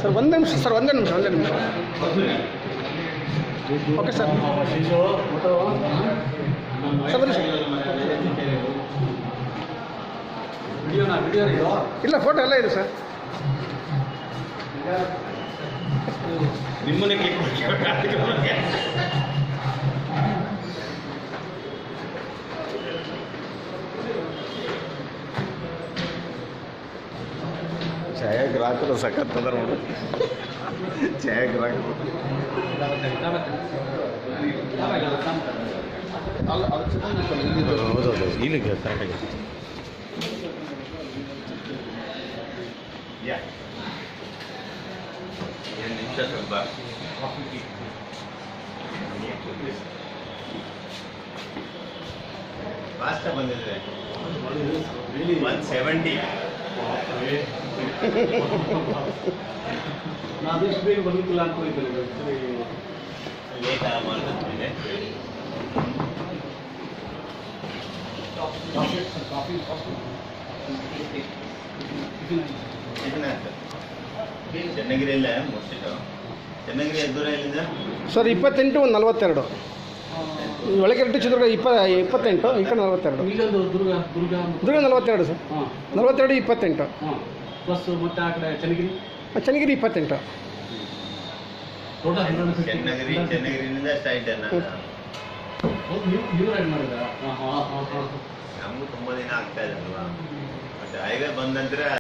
Sir ಒಂದೇ ನಿಮಿಷ sir, ಒಂದೇ ನಿಮಿಷ. Okay sir. ಸರ್ ಬನ್ನಿ ಸರ್. ಇಲ್ಲ, ಫೋಟೋ ಎಲ್ಲ ಇದೆ ಸರ್. ನಿಮ್ಮನೆ ಕ್ಲಿಕ್ ಮಾಡಿ ಛಾಯಾಗ್ರಾಹಕರು ಸಖತ್ ಅದ ನೋಡು. ಛಾಯಾಗ್ರಾಹಕರು ಹೌದೌದು, ಇಲ್ಲಿ ಕರೆಕ್ಟಾಗಿ ನಿಮಿಷ ಸ್ವಲ್ಪ ಫಾಸ್ಟ್ ಬಂದಿದೆ. 170 ನಾವೆಷ್ಟು ಬೇಗ ಬಂದಿಲ್ಲ ಅನ್ಕೊಂಡಿದ್ದೇನೆ. ಲೇಟ್ ಮಾಡ್ತಿದ್ದೆ. ಚನ್ನಗಿರಿಯಲ್ಲ ಮುಗಿಸಿಟ್ಟು. ಚನ್ನಗಿರಿ ದೂರ ಎಲ್ಲಿಂದ ಸರ್? 28 ಒಂದು 42. ಒಳಗೆ ಚಿತ್ರದುರ್ಗ 28, ಈ ಕಡೆ 42. ಇಲ್ಲೊಂದು ದುರ್ಗ 42 ಸರ್. 42 28 ಪ್ಲಸ್ ಮತ್ತೆ ಆ ಕಡೆ ಚನ್ನಗಿರಿ 28. ಚನ್ನಗಿರಿಯಿಂದ ಸ್ಟ್ರೈಟ್ ನೀವು ರೈಡ್ ಮಾಡಿದ. ನಮಗೂ ತುಂಬ ದಿನ ಆಗ್ತಾ ಇದೆ ಅಲ್ವಾ, ಮತ್ತೆ ಹೈವೇ ಬಂದ ನಂತರ